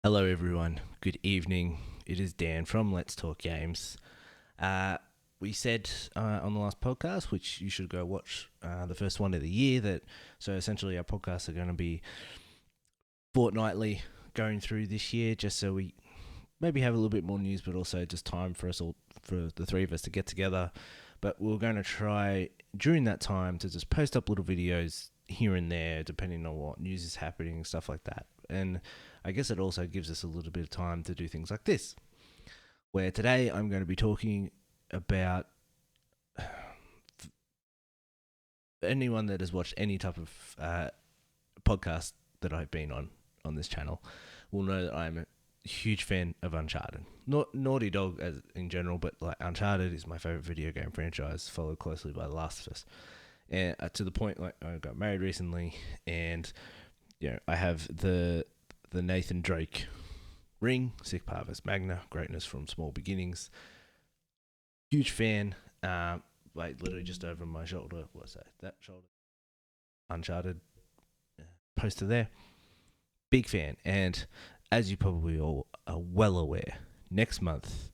Hello, everyone. Good evening. It is Dan from Let's Talk Games. We said on the last podcast, which you should go watch, the first one of the year, that so essentially our podcasts are going to be fortnightly going through this year, just so we maybe have a little bit more news, but also just time for us all, for the three of us to get together. But we're going to try during that time to just post up little videos here and there, depending on what news is happening and stuff like that. And I guess it also gives us a little bit of time to do things like this, where today I'm going to be talking about anyone that has watched any type of podcast that I've been on this channel will know that I'm a huge fan of Uncharted. Not Naughty Dog as in general, but like Uncharted is my favorite video game franchise, followed closely by The Last of Us. And to the point, like, I got married recently, and I have the Nathan Drake ring, Sic Parvis Magna, greatness from small beginnings. Huge fan. Like literally just over my shoulder. What's that? That shoulder. Uncharted poster there. Big fan. And as you probably all are well aware, next month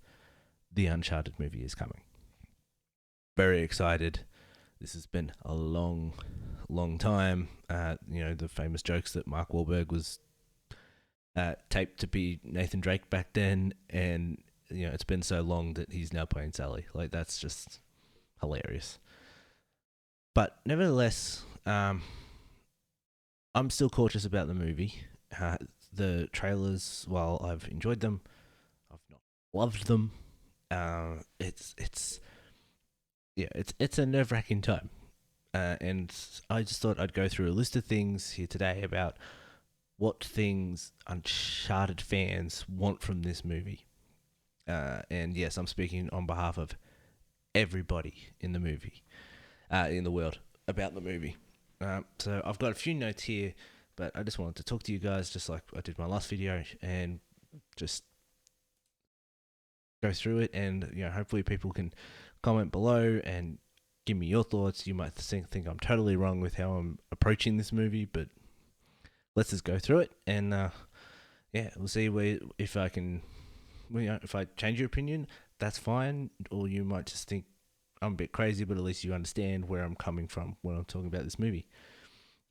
the Uncharted movie is coming. Very excited. This has been a long time. The famous jokes that Mark Wahlberg was taped to be Nathan Drake back then, and it's been so long that he's now playing Sally. Like, that's just hilarious. But nevertheless, I'm still cautious about the movie. The trailers, while I've enjoyed them, I've not loved them. It's a nerve-wracking time. And I just thought I'd go through a list of things here today about what things Uncharted fans want from this movie. And yes, I'm speaking on behalf of everybody in the movie, in the world, about the movie. So I've got a few notes here, but I just wanted to talk to you guys just like I did my last video and just go through it, and hopefully people can comment below and give me your thoughts. You might think I'm totally wrong with how I'm approaching this movie, but let's just go through it, and we'll see if I can. If I change your opinion, that's fine, or you might just think I'm a bit crazy, but at least you understand where I'm coming from when I'm talking about this movie.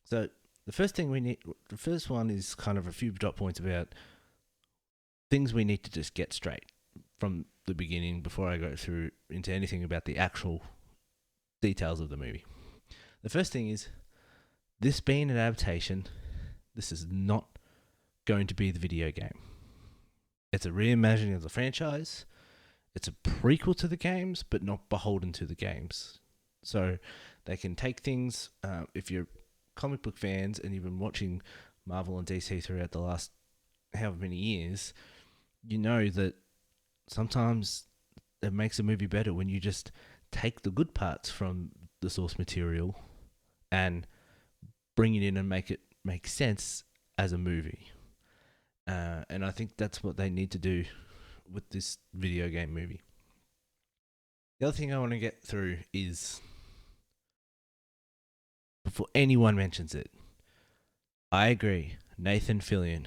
So the first one is kind of a few dot points about things we need to just get straight from the beginning before I go through into anything about the actual details of the movie. The first thing is, this being an adaptation, this is not going to be the video game. It's a reimagining of the franchise. It's a prequel to the games, but not beholden to the games. So they can take things, if you're comic book fans and you've been watching Marvel and DC throughout the last however many years, you know that sometimes it makes a movie better when you just take the good parts from the source material and bring it in and make it make sense as a movie. And I think that's what they need to do with this video game movie. The other thing I want to get through is, before anyone mentions it, I agree, Nathan Fillion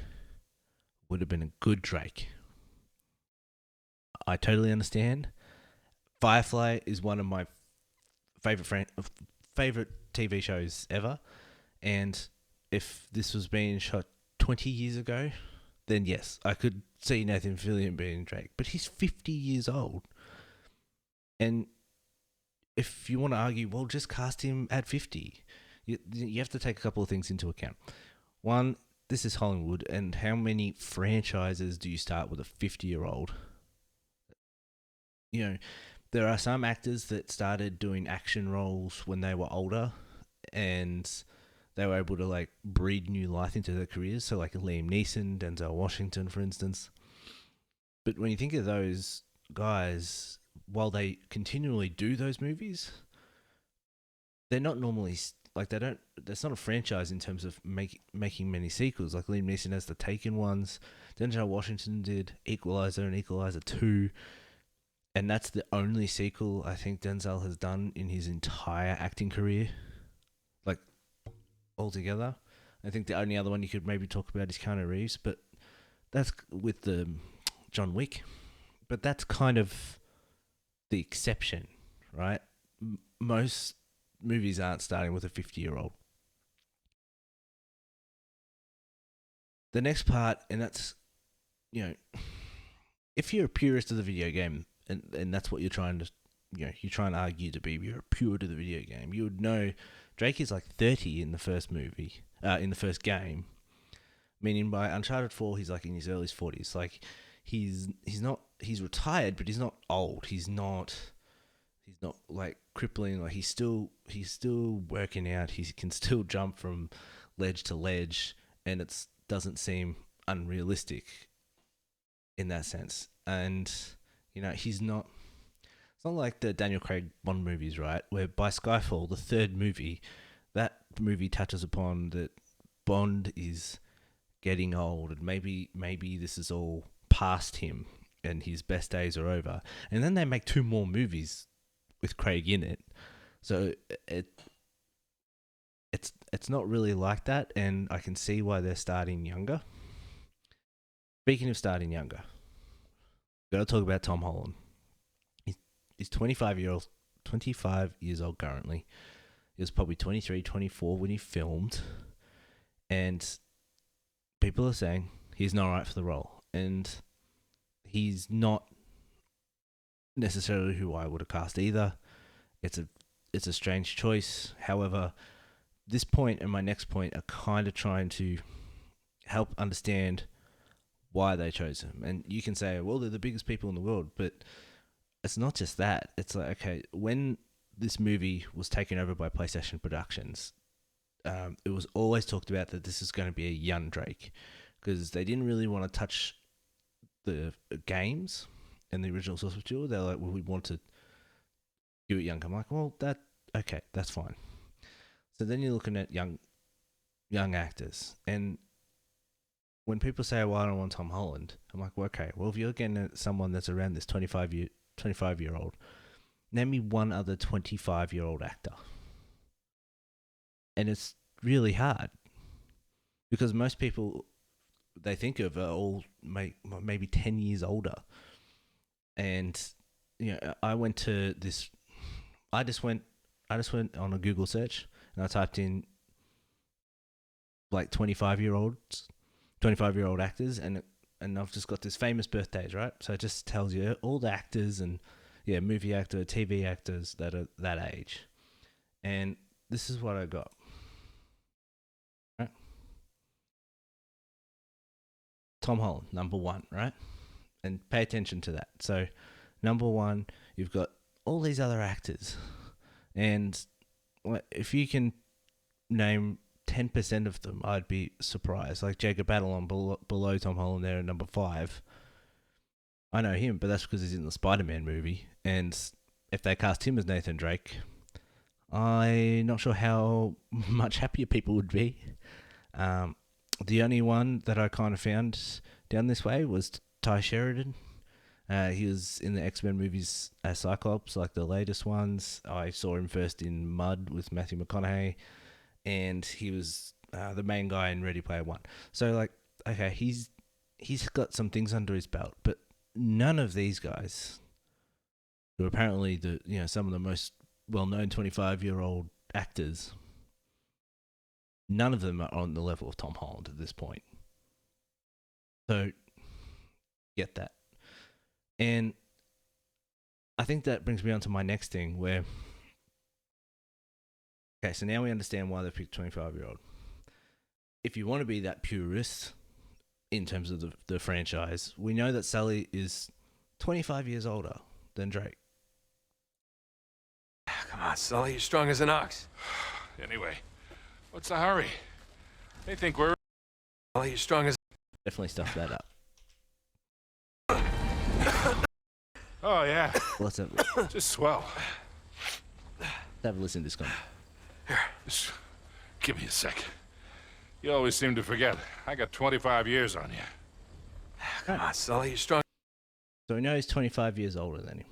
would have been a good Drake. I totally understand. Firefly is one of my favorite TV shows ever, and if this was being shot 20 years ago, then yes, I could see Nathan Fillion being Drake. But he's 50 years old, and if you want to argue, well, just cast him at 50. You have to take a couple of things into account. One, this is Hollywood, and how many franchises do you start with a 50-year-old? There are some actors that started doing action roles when they were older, and they were able to like breathe new life into their careers. So like Liam Neeson, Denzel Washington, for instance. But when you think of those guys, while they continually do those movies, they're not normally like That's not a franchise in terms of making many sequels. Like Liam Neeson has the Taken ones. Denzel Washington did Equalizer and Equalizer 2. And that's the only sequel I think Denzel has done in his entire acting career, like altogether. I think the only other one you could maybe talk about is Keanu Reeves, but That's with the John Wick, but that's kind of the exception, right? Most movies aren't starting with a 50-year-old. The next part, and that's, you know, if you're a purist of the video game, and that's what you're trying to, you're trying to argue to be, you're a pure to the video game, you would know Drake is like 30 in the first movie, in the first game, meaning by Uncharted 4, he's like in his early 40s. Like, he's not, he's retired, but he's not old. He's not like crippling. Like, he's still working out. He can still jump from ledge to ledge, and it doesn't seem unrealistic in that sense. And he's not. It's not like the Daniel Craig Bond movies, right? Where by Skyfall, the third movie, that movie touches upon that Bond is getting old, and maybe this is all past him, and his best days are over. And then they make two more movies with Craig in it, so it's not really like that, and I can see why they're starting younger. Speaking of starting younger, got to talk about Tom Holland. He's 25 years old currently. He was probably 23, 24 when he filmed, and people are saying he's not right for the role, and he's not necessarily who I would have cast either. It's a strange choice. However, this point and my next point are kind of trying to help understand why they chose him. And you can say, well, they're the biggest people in the world, but it's not just that. It's like, okay, when this movie was taken over by PlayStation Productions, it was always talked about that this is going to be a young Drake, because they didn't really want to touch the games and the original source material. They're like, well, we want to do it young. I'm like, well, that's fine. So then you're looking at young actors, and when people say, well, I don't want Tom Holland, I'm like, well, okay, well, if you're getting someone that's around this 25-year-old, name me one other 25-year-old actor. And it's really hard, because most people they think of are all maybe 10 years older. And I went to this. I just went on a Google search, and I typed in like 25-year-old actors, and I've just got this famous birthdays, right? So it just tells you all the actors and movie actor, TV actors that are that age. And this is what I got. Right? Tom Holland, number 1, right? And pay attention to that. So, number 1, you've got all these other actors, and if you can name 10% of them, I'd be surprised. Like Jacob Batalon below Tom Holland there at number 5. I know him, but that's because he's in the Spider-Man movie, and if they cast him as Nathan Drake, I'm not sure how much happier people would be. The only one that I kind of found down this way was Ty Sheridan. He was in the X-Men movies as Cyclops, like the latest ones. I saw him first in Mud with Matthew McConaughey, and he was the main guy in Ready Player One. So, like, okay, he's got some things under his belt, but none of these guys, who are apparently some of the most well-known 25-year-old actors, none of them are on the level of Tom Holland at this point. So, get that. And I think that brings me on to my next thing, where, okay, so now we understand why they picked 25-year-old. If you want to be that purist in terms of the franchise, we know that Sully is 25 years older than Drake. Come on, Sully, you're strong as an ox. Anyway, what's the hurry? They think we're... Sully, you're strong as... Definitely stuff that up. Oh, yeah. Let's have Just swell. a listen to this comment. Here, just give me a sec. You always seem to forget. I got 25 years on you. Come on, Sully, you're strong. So we know he's 25 years older than him.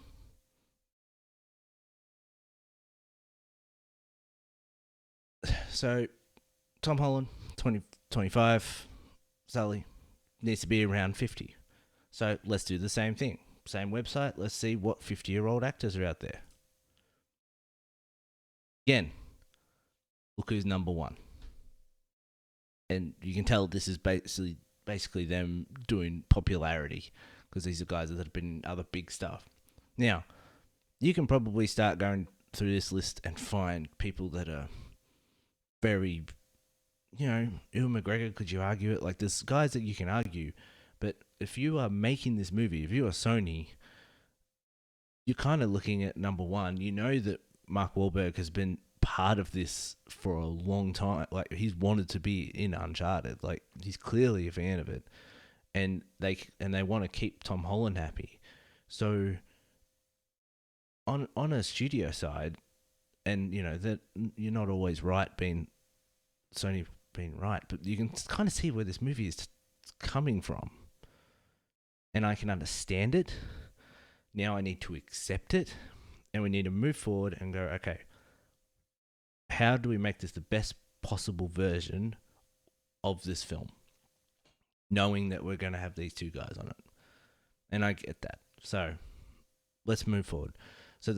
So, Tom Holland, 25. Sully, needs to be around 50. So let's do the same thing. Same website. Let's see what 50-year-old actors are out there. Again, look who's number one. And you can tell this is basically them doing popularity, because these are guys that have been in other big stuff. Now, you can probably start going through this list and find people that are very, Ewan McGregor, could you argue it? Like, there's guys that you can argue, but if you are making this movie, if you are Sony, you're kind of looking at number one. You know that Mark Wahlberg has been part of this for a long time. Like, he's wanted to be in Uncharted. Like, he's clearly a fan of it, and they want to keep Tom Holland happy. So on a studio side, and that you're not always right being Sony being right, but you can kind of see where this movie is coming from, and I can understand it. Now I need to accept it, and we need to move forward and go, okay, how do we make this the best possible version of this film, knowing that we're going to have these two guys on it? And I get that. So let's move forward. So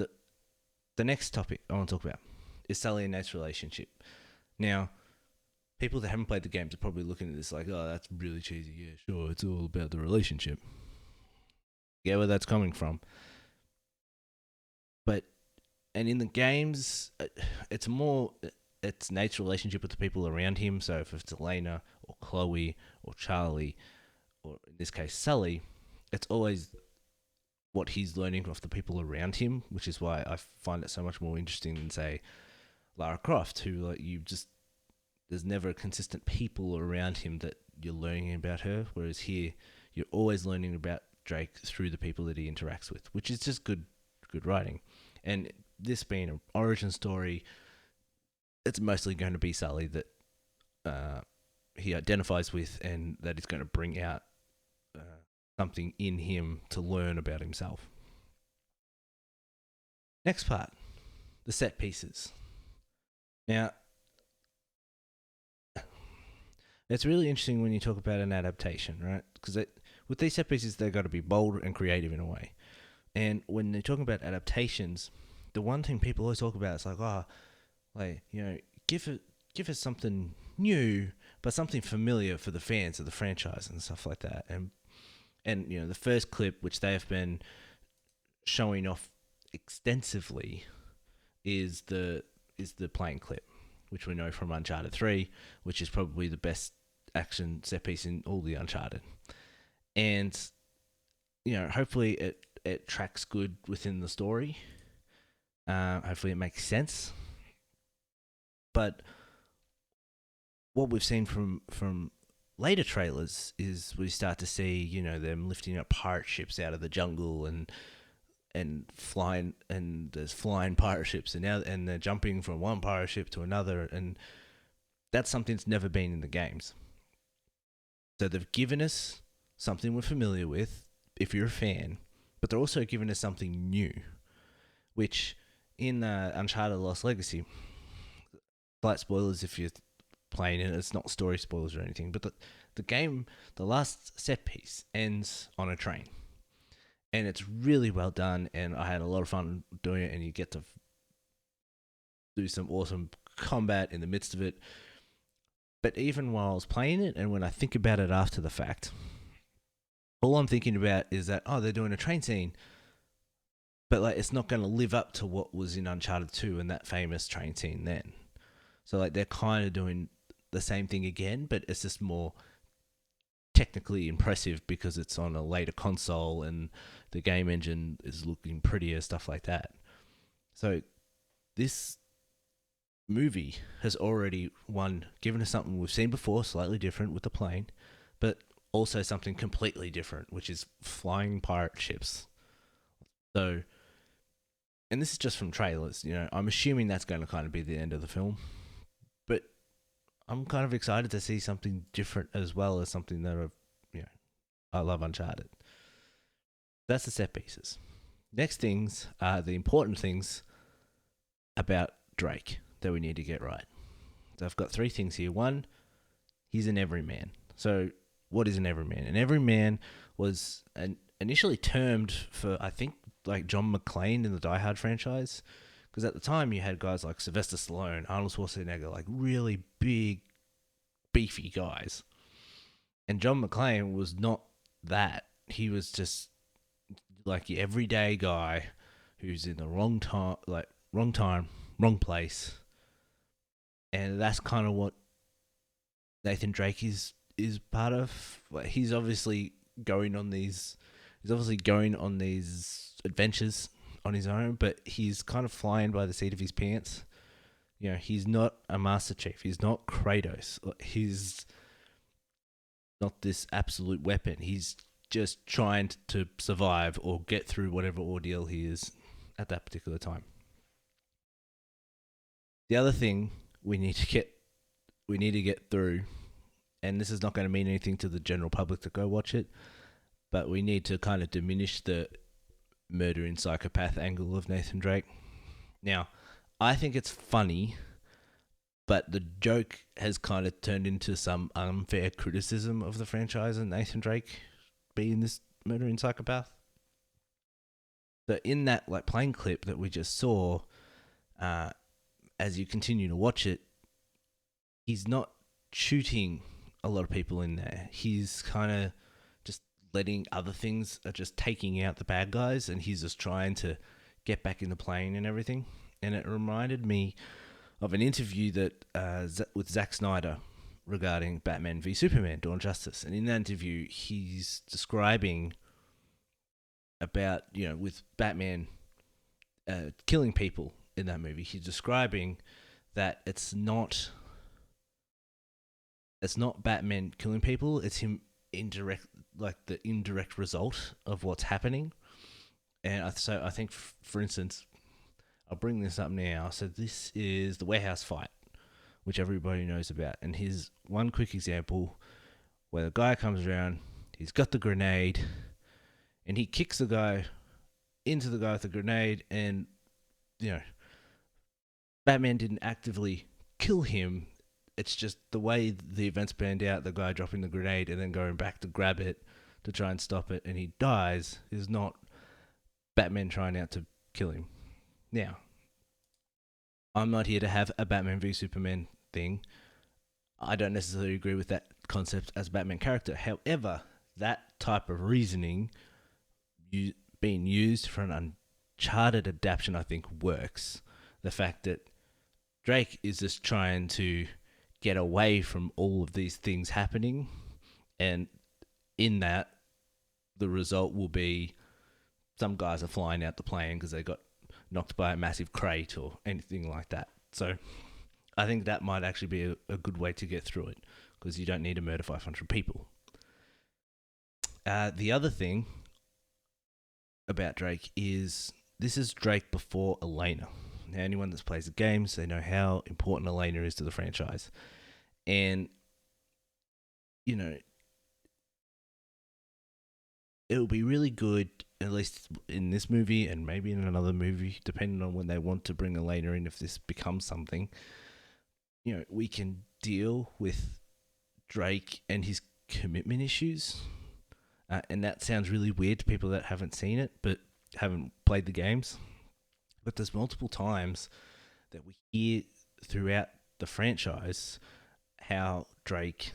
the next topic I want to talk about is Sully and Nate's relationship. Now, people that haven't played the games are probably looking at this like, oh, that's really cheesy. Yeah, sure, it's all about the relationship. Get where that's coming from. And in the games, it's Nate's relationship with the people around him. So if it's Elena or Chloe or Charlie, or in this case Sully, it's always what he's learning off the people around him, which is why I find it so much more interesting than, say, Lara Croft, who there's never consistent people around him that you're learning about her, whereas here you're always learning about Drake through the people that he interacts with, which is just good writing. And this being an origin story, it's mostly going to be Sully that he identifies with, and that is going to bring out something in him to learn about himself. Next part, the set pieces. Now, it's really interesting when you talk about an adaptation, right? Because with these set pieces, they've got to be bold and creative in a way. And when they're talking about adaptations, the one thing people always talk about is give us something new, but something familiar for the fans of the franchise and stuff like that. And the first clip, which they have been showing off extensively, is the plane clip, which we know from Uncharted 3, which is probably the best action set piece in all the Uncharted. And hopefully it tracks good within the story. Hopefully it makes sense. But what we've seen from later trailers is we start to see, them lifting up pirate ships out of the jungle and flying, and there's flying pirate ships, and they're jumping from one pirate ship to another, and that's something that's never been in the games. So they've given us something we're familiar with, if you're a fan, but they're also giving us something new, which in Uncharted Lost Legacy, slight spoilers if you're playing it, it's not story spoilers or anything, but the game, the last set piece ends on a train. And it's really well done, and I had a lot of fun doing it, and you get to do some awesome combat in the midst of it. But even while I was playing it, and when I think about it after the fact, all I'm thinking about is that, they're doing a train scene, but it's not going to live up to what was in Uncharted 2 and that famous train scene then. So they're kind of doing the same thing again, but it's just more technically impressive because it's on a later console and the game engine is looking prettier, stuff like that. So this movie has already given us something we've seen before, slightly different with the plane, but also something completely different, which is flying pirate ships. So, and this is just from trailers, I'm assuming that's going to kind of be the end of the film, but I'm kind of excited to see something different as well as something that I love Uncharted. That's the set pieces. Next things are the important things about Drake that we need to get right. So I've got three things here. One, he's an everyman. So what is an everyman? An everyman was initially termed for, I think, like John McClane in the Die Hard franchise, because at the time you had guys like Sylvester Stallone, Arnold Schwarzenegger, like really big, beefy guys, and John McClane was not that. He was just like your everyday guy who's in the wrong time, wrong place, and that's kind of what Nathan Drake is part of. Like, he's obviously going on these adventures on his own, but he's kind of flying by the seat of his pants. You know, he's not a Master Chief. He's not Kratos. He's not this absolute weapon. He's just trying to survive or get through whatever ordeal he is at that particular time. The other thing we need to get through, and this is not going to mean anything to the general public to go watch it, but we need to kind of diminish the murdering psychopath angle of Nathan Drake. Now, I think it's funny, but the joke has kind of turned into some unfair criticism of the franchise and Nathan Drake being this murdering psychopath. So in that like plane clip that we just saw, as you continue to watch it, he's not shooting a lot of people in there. He's kind of just letting other things are just taking out the bad guys, and he's just trying to get back in the plane and everything. And it reminded me of an interview that with Zack Snyder regarding Batman v Superman: Dawn of Justice. And in that interview, he's describing about, you know, with Batman killing people in that movie, he's describing that it's not Batman killing people, it's him the indirect result of what's happening. And I think, for instance, I'll bring this up now. So this is the warehouse fight, which everybody knows about. And here's one quick example where the guy comes around, he's got the grenade, and he kicks the guy into the guy with the grenade, and, you know, Batman didn't actively kill him. It's just the way the events panned out, the guy dropping the grenade and then going back to grab it to try and stop it, and he dies, is not Batman trying out to kill him. Now, I'm not here to have a Batman v Superman thing. I don't necessarily agree with that concept as a Batman character. However, that type of reasoning being used for an Uncharted adaptation, I think, works. The fact that Drake is just trying to get away from all of these things happening, and in that, the result will be some guys are flying out the plane because they got knocked by a massive crate or anything like that. So I think that might actually be a good way to get through it, because you don't need to murder 500 people. The other thing about Drake is this is Drake before Elena. Now, anyone that's plays the games, they know how important Elena is to the franchise. And, you know, it will be really good, at least in this movie and maybe in another movie, depending on when they want to bring Elena in, if this becomes something. You know, we can deal with Drake and his commitment issues. And that sounds really weird to people that haven't seen it, but haven't played the games. But there's multiple times that we hear throughout the franchise how Drake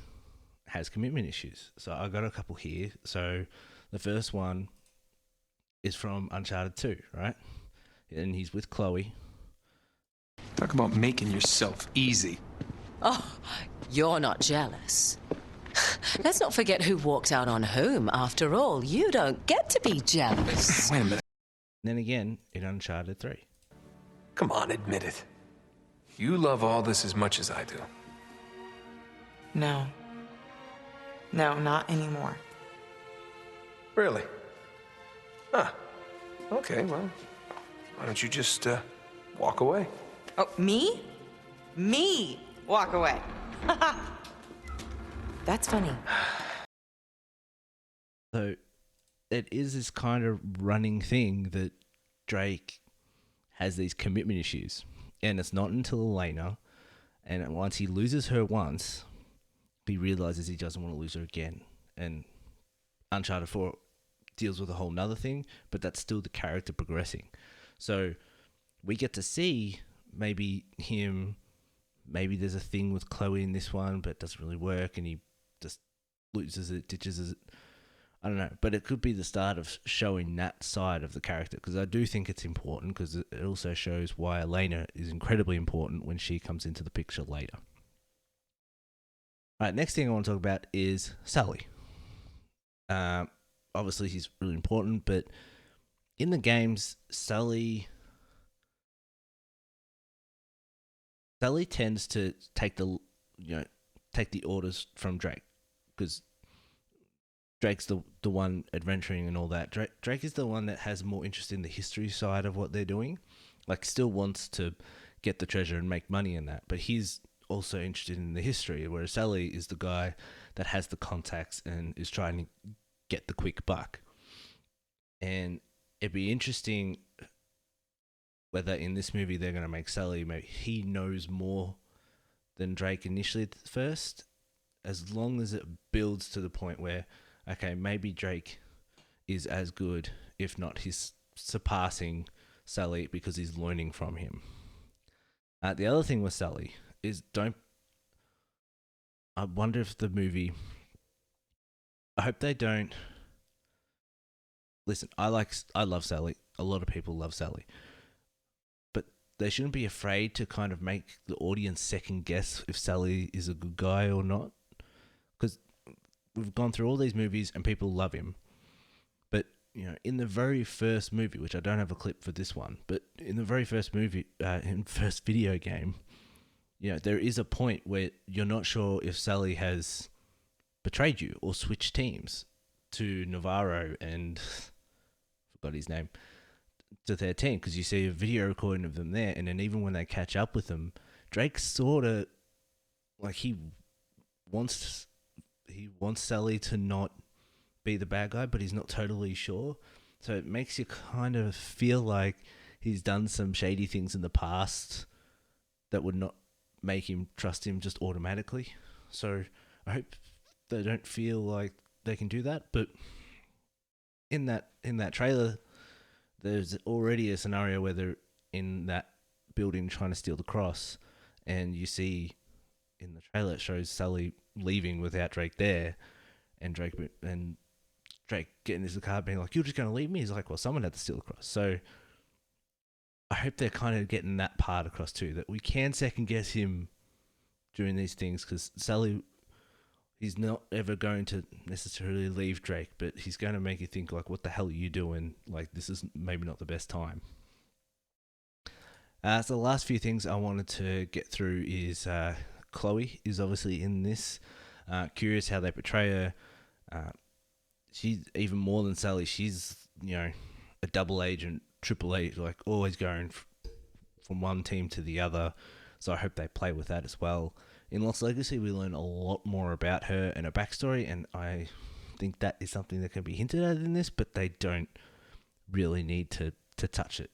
has commitment issues. So I got a couple here. So the first one is from Uncharted 2, right? And he's with Chloe. Talk about making yourself easy. Oh, you're not jealous. Let's not forget who walked out on whom. After all, you don't get to be jealous. Wait a minute. And then again in Uncharted 3. Come on, admit it. You love all this as much as I do. No. No, not anymore. Really? Huh. Okay, well, why don't you just walk away? Oh, me? Me walk away. That's funny. So it is this kind of running thing that Drake has these commitment issues. And it's not until Elena, and once he loses her once, he realizes he doesn't want to lose her again. and Uncharted 4 deals with a whole nother thing, but that's still the character progressing. So we get to see maybe there's a thing with Chloe in this one, but it doesn't really work, and he just loses it, ditches it. I don't know, but it could be the start of showing that side of the character, because I do think it's important, because it also shows why Elena is incredibly important when she comes into the picture later. All right, next thing I want to talk about is Sully. Obviously, he's really important, but in the games, Sully tends to take the orders from Drake, because Drake's the one adventuring and all that. Drake is the one that has more interest in the history side of what they're doing. Like, still wants to get the treasure and make money in that, but he's also interested in the history, whereas Sully is the guy that has the contacts and is trying to get the quick buck. And it'd be interesting whether in this movie they're going to make Sully, maybe he knows more than Drake initially at first, as long as it builds to the point where, okay, maybe Drake is as good, if not he's surpassing Sully because he's learning from him. The other thing with Sully is I wonder if the movie, I hope they don't, listen, I love Sully, a lot of people love Sully, but they shouldn't be afraid to kind of make the audience second guess if Sully is a good guy or not, because we've gone through all these movies and people love him, but in the very first movie, which I don't have a clip for this one, but in the very first movie, in first video game, there is a point where you're not sure if Sully has betrayed you or switched teams to Navarro and forgot his name, to their team, because you see a video recording of them there, and then even when they catch up with them, Drake's sort of like he wants Sully to not be the bad guy, but he's not totally sure. So it makes you kind of feel like he's done some shady things in the past that would not make him trust him just automatically. So I hope they don't feel like they can do that. But in that trailer, there's already a scenario where they're in that building trying to steal the cross, and you see in the trailer it shows Sully leaving without Drake there, and Drake getting into the car being like, "You're just going to leave me?" He's like, "Well, someone had to steal the cross." So I hope they're kind of getting that part across too, that we can second guess him during these things, because Sully, he's not ever going to necessarily leave Drake, but he's going to make you think like, what the hell are you doing? Like, this is maybe not the best time. So the last few things I wanted to get through is Chloe is obviously in this. Curious how they portray her. She's even more than Sully. She's, a double agent, triple agent, like always going from one team to the other. So I hope they play with that as well. In Lost Legacy, we learn a lot more about her and her backstory, and I think that is something that can be hinted at in this, but they don't really need to touch it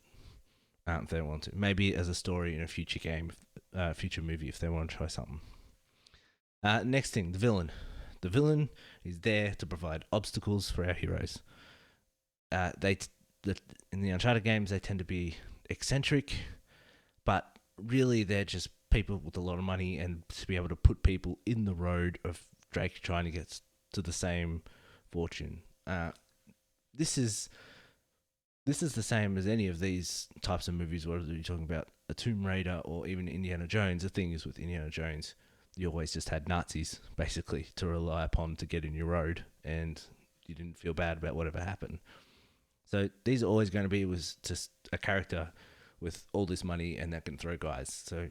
if they want to. Maybe as a story in a future game, future movie, if they want to try something. Next thing, the villain. The villain is there to provide obstacles for our heroes. In the Uncharted games, they tend to be eccentric, but really they're just people with a lot of money, and to be able to put people in the road of Drake trying to get to the same fortune. This is the same as any of these types of movies, whether you're talking about a Tomb Raider or even Indiana Jones. The thing is, with Indiana Jones, you always just had Nazis, basically, to rely upon to get in your road, and you didn't feel bad about whatever happened. So these are always going to be was just a character with all this money and that can throw guys. So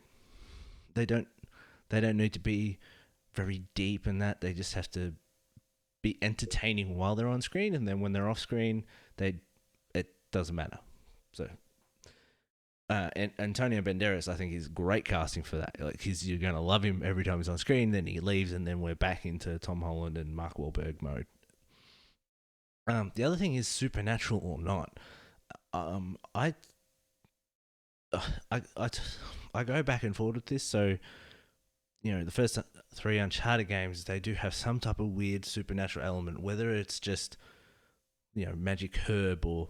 they don't need to be very deep in that. They just have to be entertaining while they're on screen, and then when they're off screen, it doesn't matter. So and Antonio Banderas, I think, is great casting for that. Like, you're going to love him every time he's on screen, then he leaves, and then we're back into Tom Holland and Mark Wahlberg mode. The other thing is, supernatural or not, I go back and forth with this. So, the first three Uncharted games, they do have some type of weird supernatural element, whether it's just, magic herb or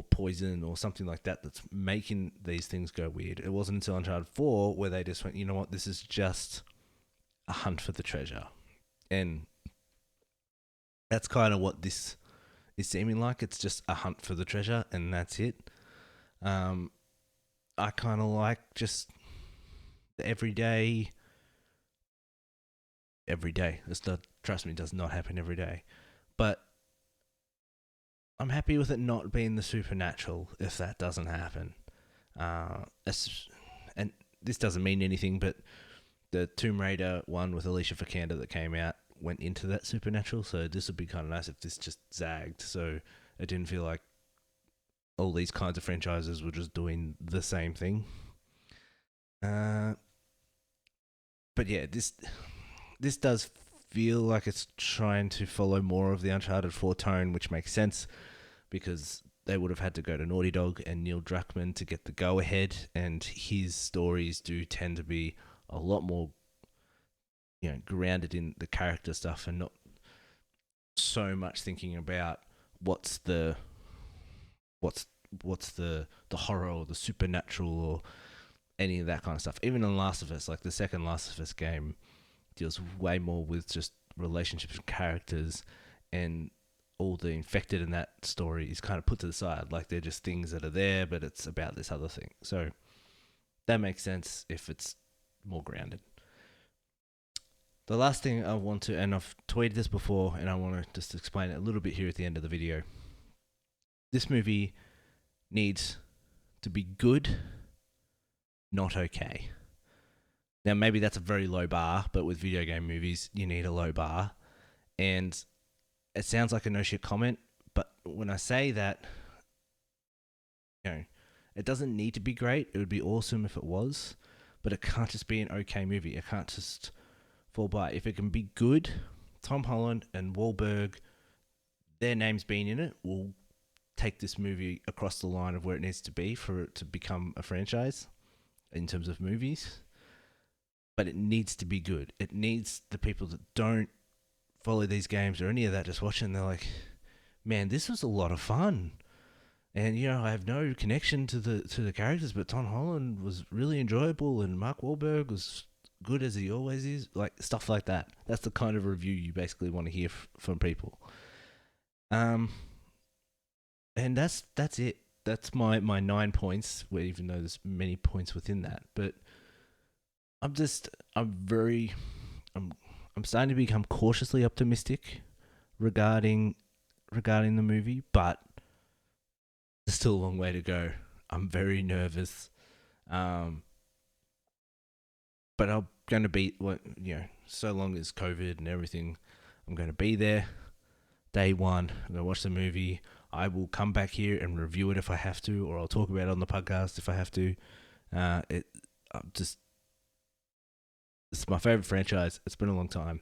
poison or something like that that's making these things go weird. It wasn't until Uncharted 4 where they just went, you know what, this is just a hunt for the treasure. And that's kind of what this is seeming like. It's just a hunt for the treasure, and that's it. I kind of like just the everyday. It's not, trust me, it does not happen every day. But I'm happy with it not being the supernatural if that doesn't happen. And this doesn't mean anything, but the Tomb Raider one with Alicia Vikander that came out went into that supernatural, so this would be kind of nice if this just zagged, so it didn't feel like all these kinds of franchises were just doing the same thing. But yeah, this does feel like it's trying to follow more of the Uncharted 4 tone, which makes sense because they would have had to go to Naughty Dog and Neil Druckmann to get the go-ahead, and his stories do tend to be a lot more, grounded in the character stuff and not so much thinking about what's the horror or the supernatural or any of that kind of stuff. Even in Last of Us, like the second Last of Us game, deals way more with just relationships and characters, and all the infected in that story is kind of put to the side. Like they're just things that are there, but it's about this other thing. So that makes sense if it's more grounded. The last thing I want to, and I've tweeted this before, and I want to just explain it a little bit here at the end of the video. This movie needs to be good, not okay. Now, maybe that's a very low bar, but with video game movies, you need a low bar. And it sounds like a no shit comment, but when I say that, it doesn't need to be great. It would be awesome if it was, but it can't just be an okay movie. It can't just fall by. If it can be good, Tom Holland and Wahlberg, their names being in it, will take this movie across the line of where it needs to be for it to become a franchise in terms of movies. But it needs to be good. It needs the people that don't follow these games or any of that just watching, they're like, man, this was a lot of fun. And, I have no connection to the characters, but Tom Holland was really enjoyable and Mark Wahlberg was good as he always is. Like, stuff like that. That's the kind of review you basically want to hear from people. And that's it. That's my 9 points, even though there's many points within that. But I'm starting to become cautiously optimistic regarding the movie, but there's still a long way to go. I'm very nervous, but I'm going to be, so long as COVID and everything, I'm going to be there. Day one, I'm going to watch the movie. I will come back here and review it if I have to, or I'll talk about it on the podcast if I have to. It's my favorite franchise. It's been a long time.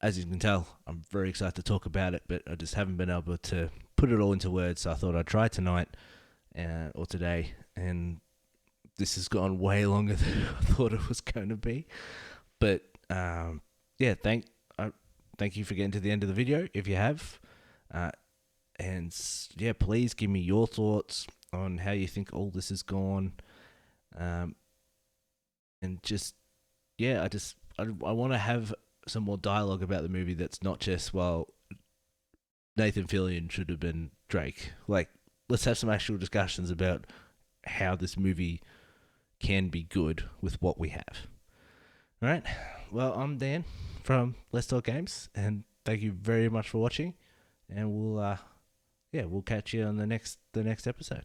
As you can tell, I'm very excited to talk about it, but I just haven't been able to put it all into words, so I thought I'd try tonight or today, and this has gone way longer than I thought it was going to be. But, thank you for getting to the end of the video, if you have. Please give me your thoughts on how you think all this has gone. I want to have some more dialogue about the movie that's not just, well, Nathan Fillion should have been Drake. Like, let's have some actual discussions about how this movie can be good with what we have. All right. Well, I'm Dan from Let's Talk Games, and thank you very much for watching. And we'll catch you on the next episode.